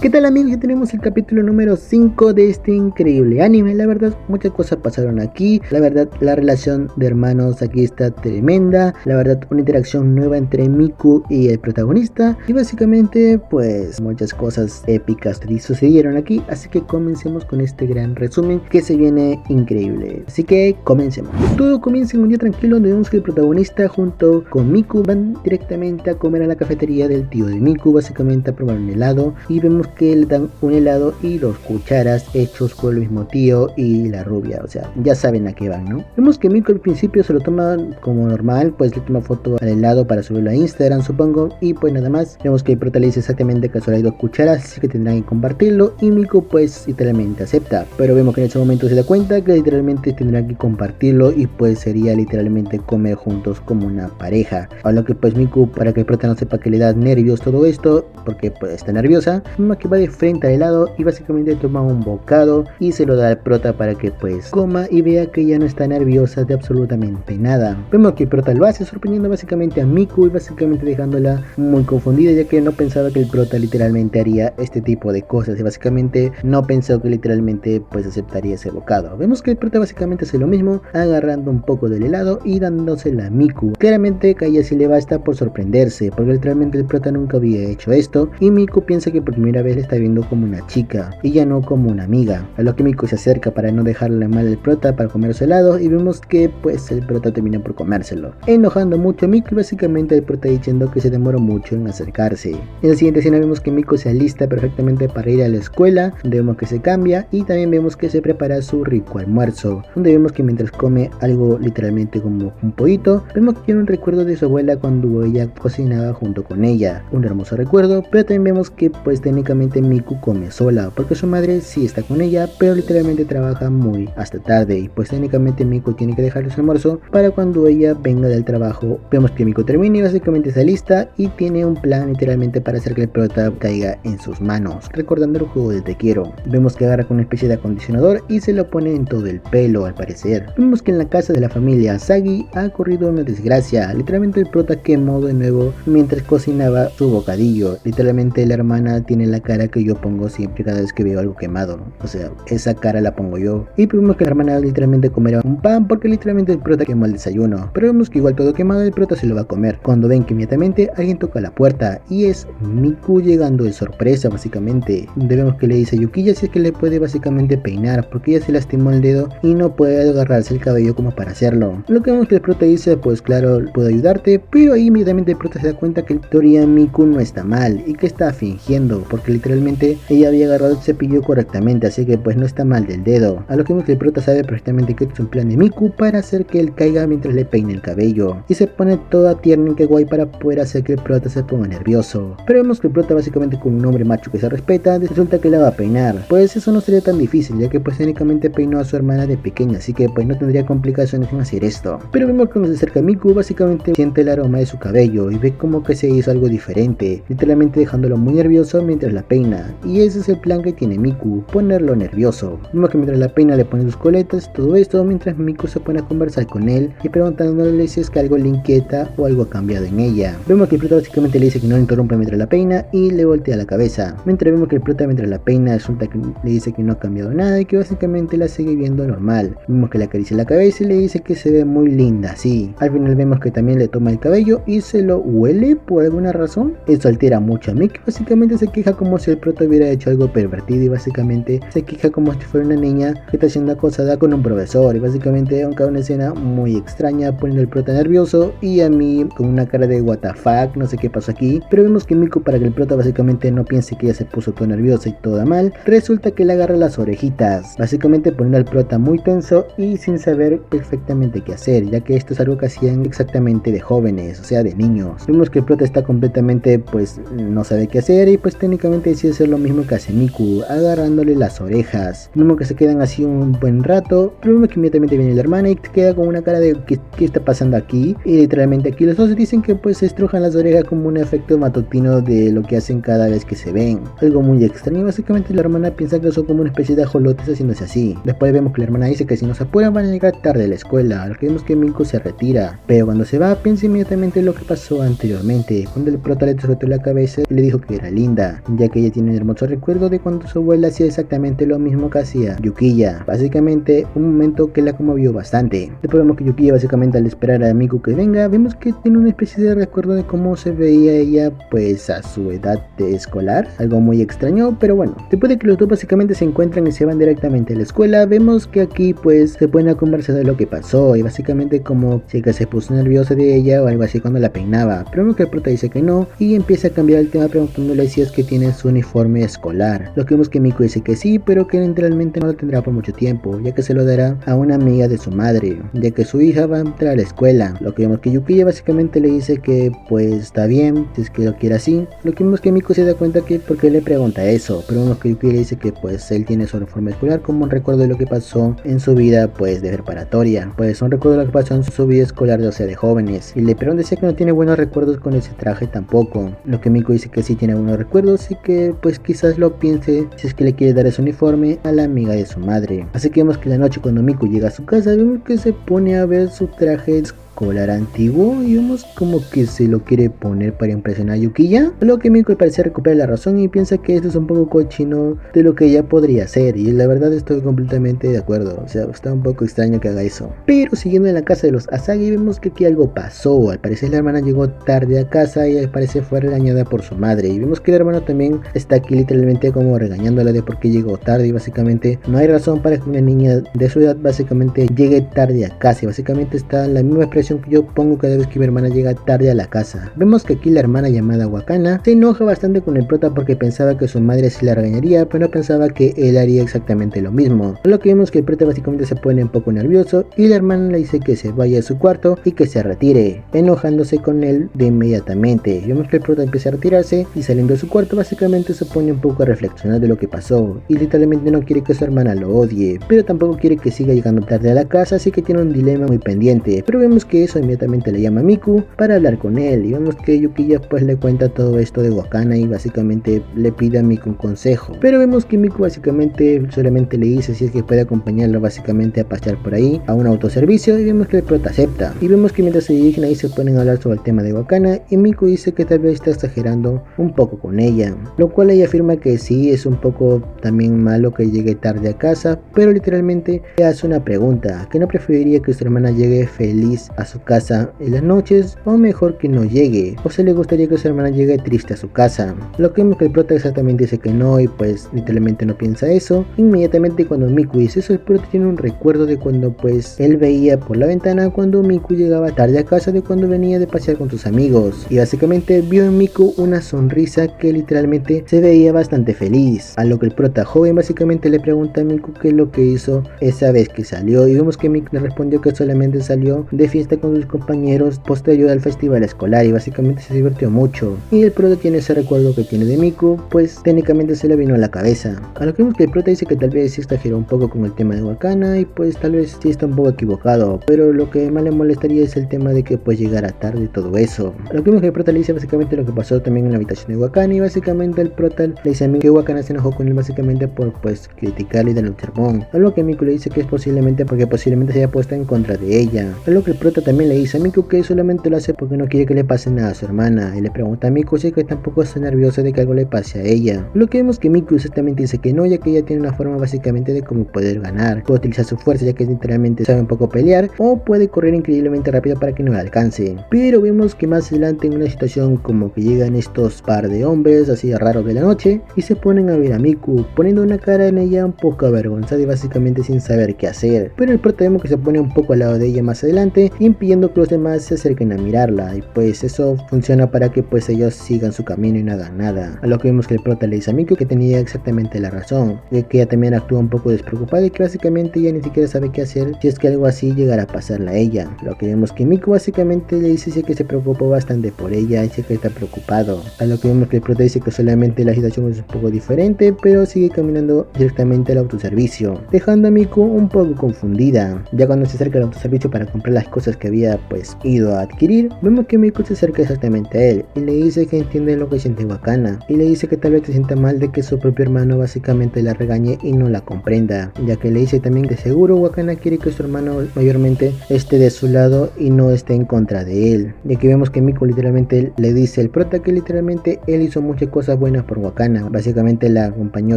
¿Qué tal amigos? Ya tenemos el capítulo número 5 de este increíble anime. La verdad, muchas cosas pasaron aquí. La verdad, la relación de hermanos aquí está tremenda. La verdad, una interacción nueva entre Miku y el protagonista. Y básicamente, pues, muchas cosas épicas sucedieron aquí. Así que comencemos con este gran resumen que se viene increíble. Así que comencemos. Todo comienza en un día tranquilo donde vemos que el protagonista junto con Miku van directamente a comer a la cafetería del tío de Miku. Básicamente a probar un helado. Y vemos que le dan un helado y 2 cucharas hechos por el mismo tío y la rubia, o sea, ya saben a qué van, ¿no? Vemos que Miku al principio se lo toma como normal, pues le toma foto al helado para subirlo a Instagram, supongo, y pues nada más. Vemos que el prota le dice exactamente que solo hay 2 cucharas, así que tendrán que compartirlo, y Miku pues literalmente acepta, pero vemos que en ese momento se da cuenta que literalmente tendrán que compartirlo y pues sería literalmente comer juntos como una pareja, a lo que pues Miku, para que el prota no sepa que le da nervios todo esto, porque pues está nerviosa, que va de frente al helado y básicamente toma un bocado y se lo da al prota para que pues coma y vea que ya no está nerviosa de absolutamente nada. Vemos que el prota lo hace sorprendiendo básicamente a Miku y básicamente dejándola muy confundida, ya que no pensaba que el prota literalmente haría este tipo de cosas y básicamente no pensó que literalmente pues aceptaría ese bocado. Vemos que el prota básicamente hace lo mismo, agarrando un poco del helado y dándosela a Miku. Claramente que a ella sí le basta por sorprenderse, porque literalmente el prota nunca había hecho esto y Miku piensa que por primera vez le está viendo como una chica y ya no como una amiga, a lo que Miku se acerca para no dejarle mal al prota para comer su helado y vemos que pues el prota termina por comérselo, enojando mucho a Miku y básicamente el prota diciendo que se demoró mucho en acercarse. En la siguiente escena vemos que Miku se alista perfectamente para ir a la escuela, donde vemos que se cambia y también vemos que se prepara su rico almuerzo, donde vemos que mientras come algo literalmente como un pollito, vemos que tiene un recuerdo de su abuela cuando ella cocinaba junto con ella, un hermoso recuerdo, pero también vemos que pues técnicamente Miku come sola, porque su madre sí está con ella, pero literalmente trabaja muy hasta tarde y pues técnicamente Miku tiene que dejarle su almuerzo para cuando ella venga del trabajo. Vemos que Miku termina y básicamente está lista y tiene un plan literalmente para hacer que el prota caiga en sus manos, recordando el juego de Te Quiero. Vemos que agarra con una especie de acondicionador y se lo pone en todo el pelo al parecer. Vemos que en la casa de la familia Sagi ha ocurrido una desgracia, literalmente el prota quemó de nuevo mientras cocinaba su bocadillo. Literalmente la hermana tiene la cara que yo pongo siempre cada vez que veo algo quemado, o sea, esa cara la pongo yo. Y vemos que la hermana literalmente comerá un pan porque literalmente el prota quemó el desayuno, pero vemos que igual todo quemado el prota se lo va a comer, cuando ven que inmediatamente alguien toca la puerta y es Miku llegando de sorpresa básicamente. Vemos que le dice a Yukiya si es que le puede básicamente peinar porque ella se lastimó el dedo y no puede agarrarse el cabello como para hacerlo. Lo que vemos que el prota dice pues claro, puedo ayudarte, pero ahí inmediatamente el prota se da cuenta que en teoría Miku no está mal y que está fingiendo, porque literalmente ella había agarrado el cepillo correctamente, así que pues no está mal del dedo. A lo que vemos que el prota sabe perfectamente que es un plan de Miku para hacer que él caiga mientras le peine el cabello, y se pone toda tierna y que guay para poder hacer que el prota se ponga nervioso. Pero vemos que el prota básicamente con un hombre macho que se respeta, resulta que la va a peinar. Pues eso no sería tan difícil, ya que pues técnicamente peinó a su hermana de pequeña, así que pues no tendría complicaciones en hacer esto. Pero vemos que cuando se acerca a Miku, básicamente siente el aroma de su cabello y ve como que se hizo algo diferente, literalmente dejándolo muy nervioso mientras la peina, y ese es el plan que tiene Miku, ponerlo nervioso. Vemos que mientras la peina le pone sus coletas, todo esto mientras Miku se pone a conversar con él y preguntándole si es que algo le inquieta o algo ha cambiado en ella. Vemos que el prota básicamente le dice que no le interrumpe mientras la peina y le voltea la cabeza, mientras vemos que el prota mientras la peina resulta que le dice que no ha cambiado nada y que básicamente la sigue viendo normal. Vemos que le acaricia la cabeza y le dice que se ve muy linda, sí. Al final vemos que también le toma el cabello y se lo huele por alguna razón. Eso altera mucho a Miku, básicamente se queja como si el prota hubiera hecho algo pervertido y básicamente se queja como si fuera una niña que está siendo acosada con un profesor, y básicamente aunque una escena muy extraña poniendo al prota nervioso y a mí con una cara de what the fuck, no sé qué pasó aquí. Pero vemos que Miku, para que el prota básicamente no piense que ella se puso toda nerviosa y toda mal, resulta que le agarra las orejitas, básicamente poniendo al prota muy tenso y sin saber perfectamente qué hacer, ya que esto es algo que hacían exactamente de jóvenes, o sea de niños. Vemos que el prota está completamente pues no sabe qué hacer y pues técnicamente decide hacer lo mismo que hace Miku, agarrándole las orejas. Vemos que se quedan así un buen rato, pero vemos que inmediatamente viene la hermana y queda con una cara de ¿qué está pasando aquí? Y literalmente aquí los dos dicen que pues se estrujan las orejas como un efecto matutino de lo que hacen cada vez que se ven, algo muy extraño. Básicamente la hermana piensa que son como una especie de ajolotes haciéndose así. Después vemos que la hermana dice que si no se apuran van a llegar tarde a la escuela, al que vemos que Miku se retira, pero cuando se va piensa inmediatamente lo que pasó anteriormente, cuando el prota le sujetó la cabeza y le dijo que era linda, ya que ella tiene un hermoso recuerdo de cuando su abuela hacía exactamente lo mismo que hacía Yukiya. Básicamente un momento que la conmovió bastante. Después vemos que Yukiya básicamente al esperar a Miku que venga, vemos que tiene una especie de recuerdo de cómo se veía ella pues a su edad de escolar, algo muy extraño, pero bueno. Después de que los dos básicamente se encuentran y se van directamente a la escuela, vemos que aquí pues se ponen a conversar de lo que pasó y básicamente como si que se puso nerviosa de ella o algo así cuando la peinaba, pero vemos que el prota dice que no y empieza a cambiar el tema preguntándole si es que tiene su uniforme escolar. Lo que vemos que Miku dice que sí, pero que literalmente no lo tendrá por mucho tiempo, ya que se lo dará a una amiga de su madre, ya que su hija va a entrar a la escuela. Lo que vemos que Yukiya básicamente le dice que pues está bien, si es que lo quiere así. Lo que vemos que Miku se da cuenta que porque le pregunta eso, pero vemos que Yukiya le dice que pues él tiene su uniforme escolar como un recuerdo de lo que pasó en su vida pues de preparatoria, pues un recuerdo de lo que pasó en su vida escolar, o sea de jóvenes, y le pregunta si que no tiene buenos recuerdos con ese traje tampoco. Lo que Miku dice que sí tiene buenos recuerdos y que pues quizás lo piense si es que le quiere dar ese uniforme a la amiga de su madre. Así que vemos que la noche cuando Miku llega a su casa, vemos que se pone a ver su traje escolar antiguo y vemos como que se lo quiere poner para impresionar a Yukiya, lo que Miku al parecer recupera la razón y piensa que esto es un poco cochino de lo que ella podría hacer, y la verdad estoy completamente de acuerdo, o sea, está un poco extraño que haga eso. Pero siguiendo en la casa de los Asagi vemos que aquí algo pasó. Al parecer la hermana llegó tarde a casa y al parecer fue regañada por su madre, y vemos que el hermano también está aquí literalmente como regañándola de por qué llegó tarde, y básicamente no hay razón para que una niña de su edad básicamente llegue tarde a casa, y básicamente está la misma expresión que yo pongo cada vez que mi hermana llega tarde a la casa. Vemos que aquí la hermana llamada Wakana se enoja bastante con el prota porque pensaba que su madre sí la regañaría, pero no pensaba que él haría exactamente lo mismo. Lo que vemos que el prota básicamente se pone un poco nervioso y la hermana le dice que se vaya a su cuarto y que se retire, enojándose con él de inmediatamente. Vemos que el prota empieza a retirarse y saliendo de su cuarto básicamente se pone un poco a reflexionar de lo que pasó y literalmente no quiere que su hermana lo odie, pero tampoco quiere que siga llegando tarde a la casa, así que tiene un dilema muy pendiente. Pero vemos que eso inmediatamente le llama a Miku para hablar con él y vemos que Yukiya pues le cuenta todo esto de Wakana y básicamente le pide a Miku un consejo, pero vemos que Miku básicamente solamente le dice si es que puede acompañarlo básicamente a pasear por ahí a un autoservicio, y vemos que el prota acepta y vemos que mientras se dirigen ahí se ponen a hablar sobre el tema de Wakana y Miku dice que tal vez está exagerando un poco con ella, lo cual ella afirma que sí, es un poco también malo que llegue tarde a casa, pero literalmente le hace una pregunta, que no preferiría que su hermana llegue feliz a su casa en las noches o mejor que no llegue, o se le gustaría que su hermana llegue triste a su casa. Lo que vemos que el prota exactamente dice que no y pues literalmente no piensa eso. Inmediatamente cuando Miku dice eso, el prota tiene un recuerdo de cuando pues él veía por la ventana cuando Miku llegaba tarde a casa, de cuando venía de pasear con sus amigos, y básicamente vio en Miku una sonrisa que literalmente se veía bastante feliz, a lo que el prota joven básicamente le pregunta a Miku qué es lo que hizo esa vez que salió, y vemos que Miku le respondió que solamente salió de fiesta con sus compañeros posterior al festival escolar y básicamente se divirtió mucho, y el prota tiene ese recuerdo que tiene de Miku pues técnicamente se le vino a la cabeza, a lo que vemos que el prota dice que tal vez sí exageró un poco con el tema de Wakana y pues tal vez sí está un poco equivocado, pero lo que más le molestaría es el tema de que pues llegara tarde y todo eso. A lo que vemos que el prota le dice básicamente lo que pasó también en la habitación de Wakana, y básicamente el prota le dice a Miku que Wakana se enojó con él básicamente por pues criticarle y darle un sermón, a lo que Miku le dice que es posiblemente porque posiblemente se haya puesto en contra de ella, a lo que el prota también le dice a Miku que solamente lo hace porque no quiere que le pase nada a su hermana, y le pregunta a Miku si es que tampoco está nerviosa de que algo le pase a ella. Lo que vemos que Miku exactamente dice que no, ya que ella tiene una forma básicamente de cómo poder ganar, puede utilizar su fuerza ya que literalmente sabe un poco pelear, o puede correr increíblemente rápido para que no la alcance. Pero vemos que más adelante en una situación como que llegan estos par de hombres así raros de la noche y se ponen a ver a Miku, poniendo una cara en ella un poco avergonzada y básicamente sin saber qué hacer, pero el prota vemos que se pone un poco al lado de ella más adelante, impidiendo que los demás se acerquen a mirarla, y pues eso funciona para que pues ellos sigan su camino y no hagan nada. A lo que vemos que el prota le dice a Miku que tenía exactamente la razón, de que ella también actúa un poco despreocupada y que básicamente ella ni siquiera sabe qué hacer si es que algo así llegara a pasarle a ella. Lo que vemos que Miku básicamente le dice que se preocupó bastante por ella y dice que está preocupado, a lo que vemos que el prota dice que solamente la situación es un poco diferente, pero sigue caminando directamente al autoservicio, dejando a Miku un poco confundida. Ya cuando se acerca al autoservicio para comprar las cosas que había pues ido a adquirir, vemos que Miku se acerca exactamente a él y le dice que entiende lo que siente Wakana, y le dice que tal vez se sienta mal de que su propio hermano básicamente la regañe y no la comprenda, ya que le dice también que seguro Wakana quiere que su hermano mayormente esté de su lado y no esté en contra de él. Y aquí vemos que Miku literalmente le dice al prota que literalmente él hizo muchas cosas buenas por Wakana, básicamente la acompañó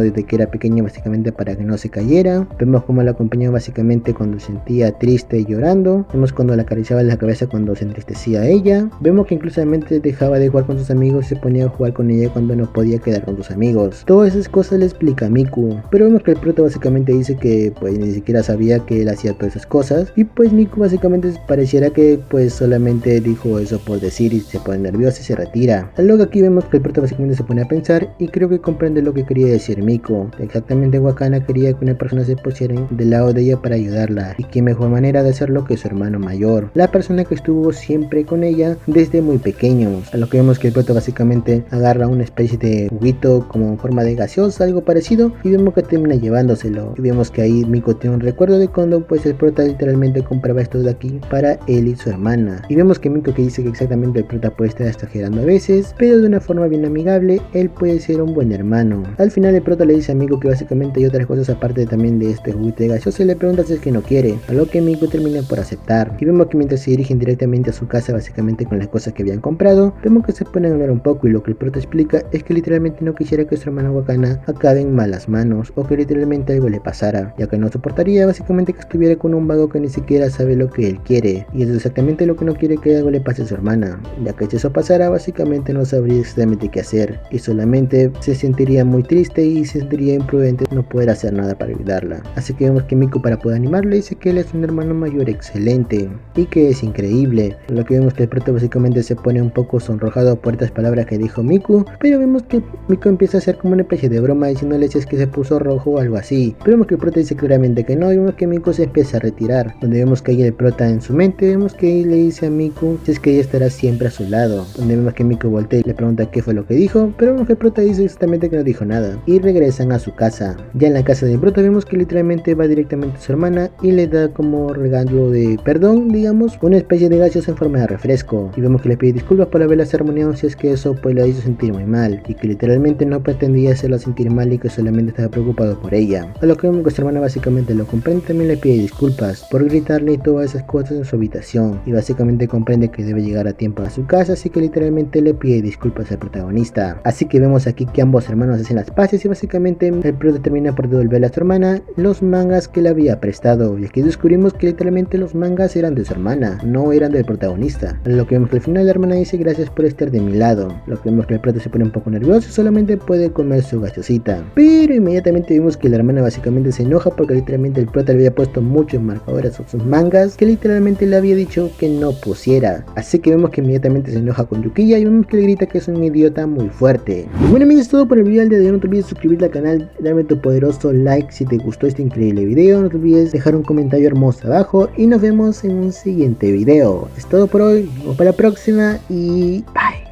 desde que era pequeña básicamente para que no se cayera, vemos cómo la acompañó básicamente cuando se sentía triste y llorando, vemos cuando la acariciaba en la cabeza cuando se entristecía a ella, vemos que incluso dejaba de jugar con sus amigos y se ponía a jugar con ella cuando no podía quedar con sus amigos. Todas esas cosas le explica Miku, pero vemos que el prota básicamente dice que pues ni siquiera sabía que él hacía todas esas cosas, y pues Miku básicamente pareciera que pues solamente dijo eso por decir y se pone nervioso y se retira. Luego aquí vemos que el prota básicamente se pone a pensar y creo que comprende lo que quería decir Miku. Exactamente, Wakana quería que una persona se pusiera del lado de ella para ayudarla, y qué mejor manera de hacerlo que su hermano mayor, la persona que estuvo siempre con ella desde muy pequeños. A lo que vemos que el prota básicamente agarra una especie de juguito como en forma de gaseosa, algo parecido, y vemos que termina llevándoselo, y vemos que ahí Miku tiene un recuerdo de cuando pues el prota literalmente compraba esto de aquí para él y su hermana, y vemos que Miku que dice que exactamente el prota puede estar exagerando a veces, pero de una forma bien amigable, él puede ser un buen hermano. Al final el prota le dice a Miku que básicamente hay otras cosas aparte también de este juguete de gaseosa y le pregunta si es que no quiere, a lo que Miku termina por aceptar, y vemos que mientras se dirigen directamente a su casa básicamente con las cosas que habían comprado, vemos que se ponen a hablar un poco, y lo que el prota explica es que literalmente no quisiera que su hermano Wakana acabe en malas manos o que literalmente algo le pasara, ya que no soportaría básicamente que estuviera con un vago que ni siquiera sabe lo que él quiere, y eso es exactamente lo que no quiere, que algo le pase a su hermana, ya que si eso pasara básicamente no sabría exactamente qué hacer y solamente se sentiría muy triste y se sentiría imprudente no poder hacer nada para ayudarla. Así que vemos que Miku, para poder animarle, dice que él es un hermano mayor excelente y que es increíble. Lo que vemos que el prota básicamente se pone un poco sonrojado por estas palabras que dijo Miku, pero vemos que Miku empieza a hacer como una especie de broma diciéndole si es que se puso rojo o algo así, pero vemos que el prota dice claramente que no, y vemos que Miku se empieza a retirar, donde vemos que ahí el prota en su mente, vemos que ahí le dice a Miku si es que ella estará siempre a su lado, donde vemos que Miku voltea y le pregunta qué fue lo que dijo, pero vemos que el prota dice exactamente que no dijo nada, y regresan a su casa. Ya en la casa del prota vemos que literalmente va directamente a su hermana y le da como regalo de perdón, digamos, una especie de gaseosa en forma de refresco, y vemos que le pide disculpas por haberla sermoneado si es que eso pues la hizo sentir muy mal, y que literalmente no pretendía hacerla sentir mal y que solamente estaba preocupado por ella. A lo que vemos que su hermana básicamente lo comprende, también le pide disculpas por gritarle y todas esas cosas en su habitación, y básicamente comprende que debe llegar a tiempo a su casa, así que literalmente le pide disculpas al protagonista. Así que vemos aquí que ambos hermanos hacen las paces y básicamente el prota termina por devolverle a su hermana los mangas que le había prestado, y aquí descubrimos que literalmente los mangas eran de su hermana, no eran del protagonista. A lo que vemos que al final la hermana dice gracias por estar de mi lado. Lo que vemos que el prota se pone un poco nervioso y solamente puede comer su gaseosita, pero inmediatamente vimos que la hermana básicamente se enoja porque literalmente el prota le había puesto muchos marcadores a sus mangas que literalmente le había dicho que no pusiera. Así que vemos que inmediatamente se enoja con Yukiya y vemos que le grita que es un idiota muy fuerte. Y bueno amigos, es todo por el video del día de hoy. No te olvides suscribirte al canal, darme tu poderoso like si te gustó este increíble video. No te olvides dejar un comentario hermoso abajo y nos vemos en un siguiente video. Es todo por hoy, nos vemos para la próxima y bye.